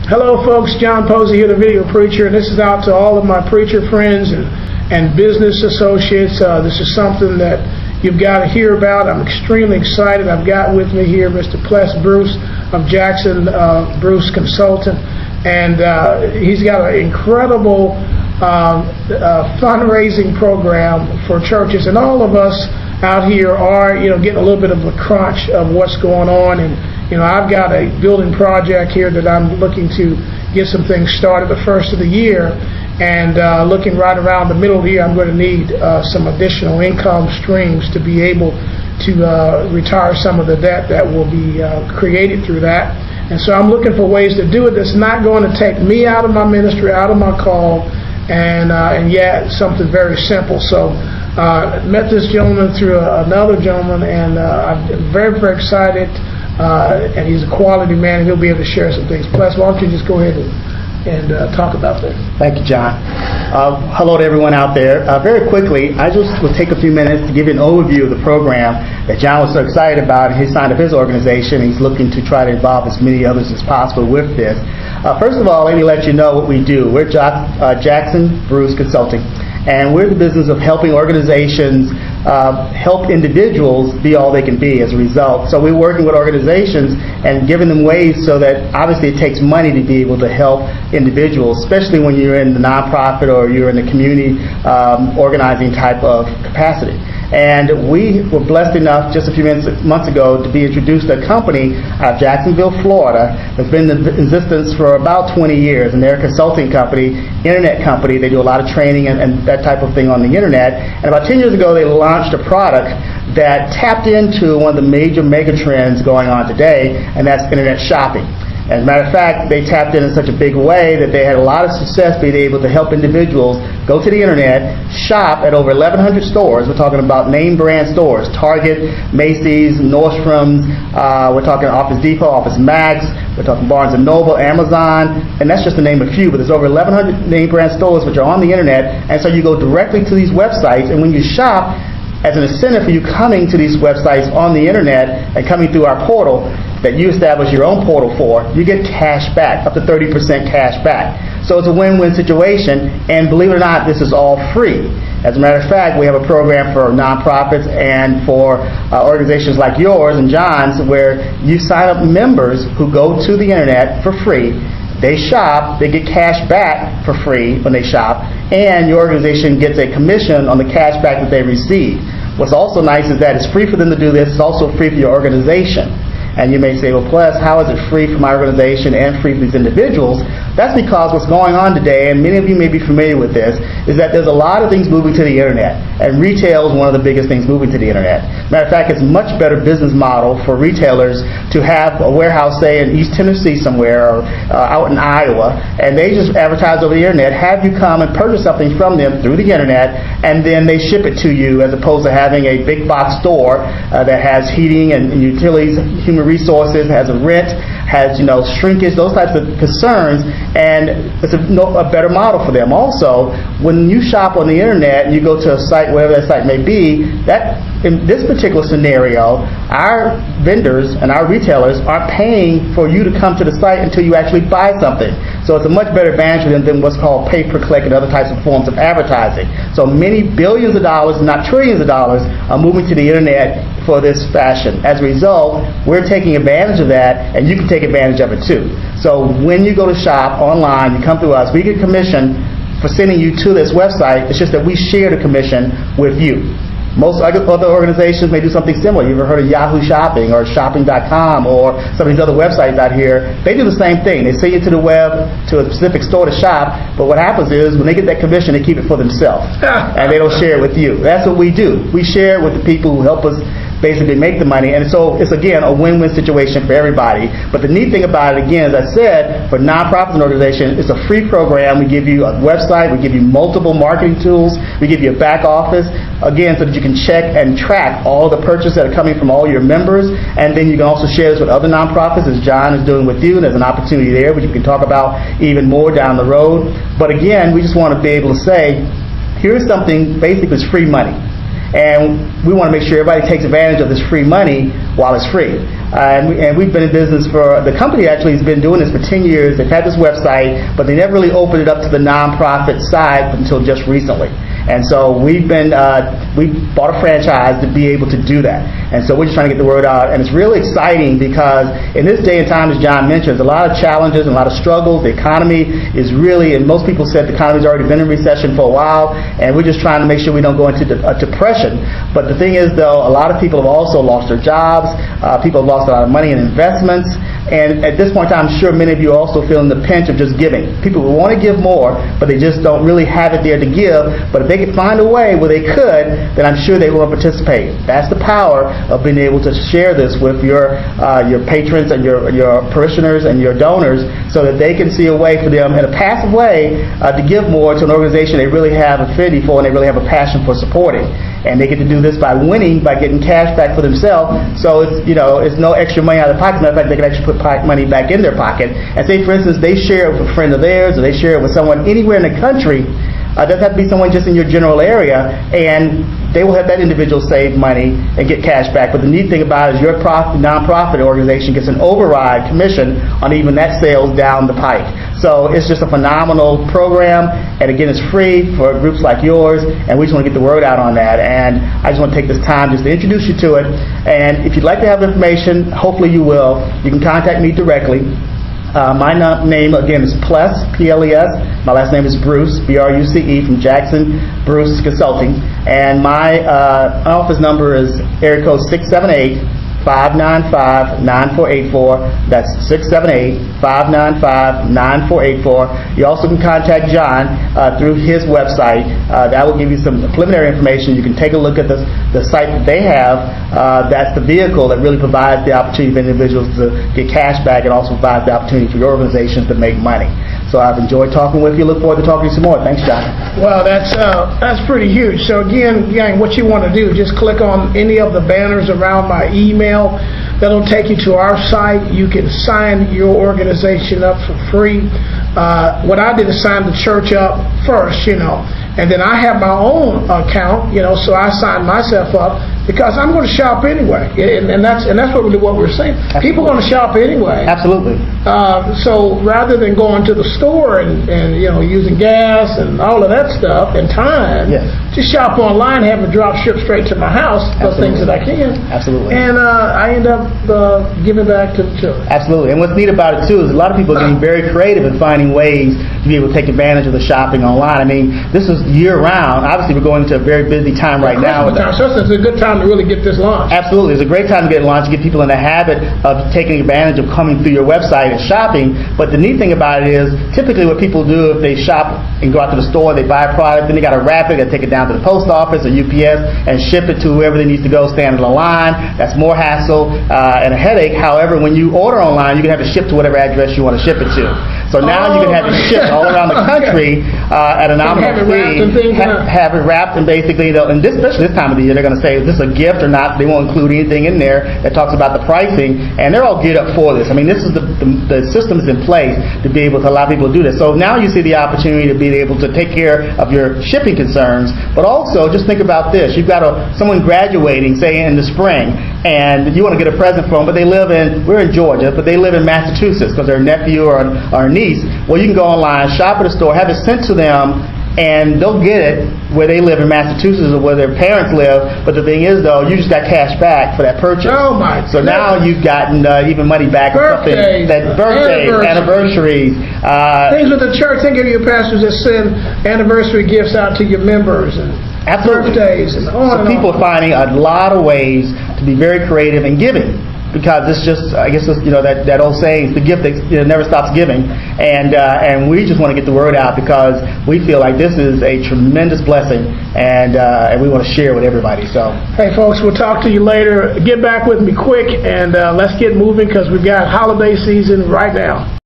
Hello folks, John Posey here, the Video Preacher, and this is out to all of my preacher friends and business associates. This is something that you've got to hear about. I'm extremely excited. I've got with me here Mr. Ples Bruce of Jackson Bruce Consultant, and he's got an incredible fundraising program for churches, and all of us out here are, getting a little bit of a crunch of what's going on. And I've got a building project here that I'm looking to get some things started the first of the year, and looking right around the middle of the year, I'm going to need some additional income streams to be able to retire some of the debt that will be created through that. And so I'm looking for ways to do it that's not going to take me out of my ministry, out of my call, and yet something very simple. So met this gentleman through another gentleman, and I'm very, very excited. And he's a quality man, and he'll be able to share some things. Plus, why don't you just go ahead and talk about that? Thank you, John. Hello to everyone out there. Very quickly, I just will take a few minutes to give you an overview of the program that John was so excited about. He signed up his organization. He's looking to try to involve as many others as possible with this. First of all, let me let you know what we do. We're Jackson Bruce Consulting, and we're in the business of helping organizations help individuals be all they can be as a result. So we're working with organizations and giving them ways so that obviously it takes money to be able to help individuals, especially when you're in the nonprofit or you're in the community organizing type of capacity. And we were blessed enough just a few months ago to be introduced to a company out of Jacksonville, Florida, that's been in existence for about 20 years. And they're a consulting company, internet company. They do a lot of training and that type of thing on the internet. And about 10 years ago, they launched a product that tapped into one of the major mega trends going on today, and that's internet shopping. As a matter of fact, they tapped in such a big way that they had a lot of success being able to help individuals go to the internet, shop at over 1,100 stores. We're talking about name brand stores: Target, Macy's, Nordstrom's. We're talking Office Depot, Office Max. We're talking Barnes & Noble, Amazon, and that's just to name a few. But there's over 1,100 name brand stores which are on the internet, and so you go directly to these websites, and when you shop, as an incentive for you coming to these websites on the internet and coming through our portal that you establish your own portal for, you get cash back, up to 30% cash back. So it's a win-win situation, and believe it or not, this is all free. As a matter of fact, we have a program for nonprofits and for organizations like yours and John's, where you sign up members who go to the internet for free. They shop, they get cash back for free when they shop, and your organization gets a commission on the cash back that they receive. What's also nice is that it's free for them to do this. It's also free for your organization. And you may say, well, plus, how is it free for my organization and free for these individuals? That's because what's going on today, and many of you may be familiar with this, is that there's a lot of things moving to the internet. And retail is one of the biggest things moving to the internet. Matter of fact, it's a much better business model for retailers to have a warehouse, say, in East Tennessee somewhere, or out in Iowa, and they just advertise over the internet, have you come and purchase something from them through the internet, and then they ship it to you, as opposed to having a big box store that has heating and utilities, human resources, has a rent, has shrinkage, those types of concerns, and it's a better model for them. Also, when you shop on the internet and you go to a site, wherever that site may be, that in this particular scenario, our vendors and our retailers aren't paying for you to come to the site until you actually buy something. So it's a much better advantage than what's called pay-per-click and other types of forms of advertising. So many billions of dollars, not trillions of dollars, are moving to the internet for this fashion. As a result, we're taking advantage of that, and you can take advantage of it too. So when you go to shop online, you come through us, we get commission for sending you to this website. It's just that we share the commission with you. Most other organizations may do something similar. You've ever heard of Yahoo Shopping or Shopping.com or some of these other websites out here. They do the same thing. They send you to the web to a specific store to shop, but what happens is when they get that commission, they keep it for themselves, and they don't share it with you. That's what we do. We share it with the people who help us basically make the money, and so it's again a win-win situation for everybody. But the neat thing about it, again, as I said, for nonprofits and organizations, it's a free program. We give you a website, we give you multiple marketing tools, we give you a back office, again, so that you can check and track all the purchases that are coming from all your members, and then you can also share this with other nonprofits, as John is doing with you, and there's an opportunity there which you can talk about even more down the road. But again, we just want to be able to say, here's something basically it's free money. And we want to make sure everybody takes advantage of this free money while it's free. and we've been in business for, the company actually has been doing this for 10 years. They've had this website, but they never really opened it up to the nonprofit side until just recently. And so we bought a franchise to be able to do that. And so we're just trying to get the word out. And it's really exciting because in this day and time, as John mentioned, there's a lot of challenges and a lot of struggles. The economy is really, and most people said the economy's already been in recession for a while, and we're just trying to make sure we don't go into a depression. But the thing is, though, a lot of people have also lost their jobs. People have lost a lot of money in investments. And at this point in time, I'm sure many of you are also feeling the pinch of just giving. People want to give more, but they just don't really have it there to give. But if they could find a way where they could, then I'm sure they will participate. That's the power of being able to share this with your patrons and your parishioners and your donors, so that they can see a way for them in a passive way to give more to an organization they really have affinity for and they really have a passion for supporting. And they get to do this by winning, by getting cash back for themselves. So it's no extra money out of their pocket. Matter of fact, they can actually put money back in their pocket. And say, for instance, they share it with a friend of theirs, or they share it with someone anywhere in the country. It doesn't have to be someone just in your general area, and they will have that individual save money and get cash back. But the neat thing about it is your nonprofit organization gets an override commission on even that sales down the pike. So it's just a phenomenal program, and again, it's free for groups like yours, and we just want to get the word out on that. And I just want to take this time just to introduce you to it. And if you'd like to have information, hopefully you will, you can contact me directly. My name, again, is Ples, P-L-E-S. My last name is Bruce, B-R-U-C-E, from Jackson Bruce Consulting. And my office number is area code 678-595-9484. That's 678-595-9484. You also can contact John through his website. That will give you some preliminary information. You can take a look at the site that they have. That's the vehicle that really provides the opportunity for individuals to get cash back, and also provides the opportunity for your organizations to make money. So I've enjoyed talking with you. Look forward to talking to you some more. Thanks, John. Well, that's pretty huge. So again, gang, what you want to do, just click on any of the banners around my email. That'll take you to our site. You can sign your organization up for free. What I did is sign the church up first, and then I have my own account, so I signed myself up because I'm going to shop anyway, and that's what we're saying. Absolutely. People are going to shop anyway. Absolutely. So rather than going to the store and using gas and all of that stuff and time, yes, just shop online, have it drop shipped straight to my house, those things that I can. Absolutely. And I end up giving back to the church. Absolutely. And what's neat about it too is a lot of people are getting very creative in finding ways to be able to take advantage of the shopping online. I mean, this is year round. Obviously, we're going into a very busy time right now. So it's a good time to really get this launched. Absolutely. It's a great time to get launched, get people in the habit of taking advantage of coming through your website and shopping. But the neat thing about it is, typically what people do if they shop and go out to the store, they buy a product, then they got to wrap it, they take it down to the post office or UPS and ship it to whoever they need to go, stand in the line. That's more hassle and a headache. However, when you order online, you can have it shipped to whatever address you want to ship it to. So now you can have it shipped all around the country at a nominal fee. Have it wrapped, and basically, and especially this time of the year, they're going to say, is this a gift or not? They won't include anything in there that talks about the pricing, and they're all geared up for this. I mean, this is the systems in place to be able to allow people to do this. So now you see the opportunity to be able to take care of your shipping concerns, but also just think about this. You've got someone graduating, say in the spring, and you want to get a present for them, but we're in Georgia, but they live in Massachusetts because their nephew or niece. Well, you can go online, shop at a store, have it sent to them, and they'll get it where they live in Massachusetts or where their parents live. But the thing is, though, you just got cash back for that purchase. Oh my! So now you've gotten even money back. Birthdays, anniversaries. Things with the church. Think of your pastors that send anniversary gifts out to your members and birthdays and on. So people are finding a lot of ways to be very creative in giving. Because it's just, I guess, that old saying, the gift that never stops giving, and we just want to get the word out because we feel like this is a tremendous blessing, and we want to share with everybody. So, hey, folks, we'll talk to you later. Get back with me quick, and let's get moving because we've got holiday season right now.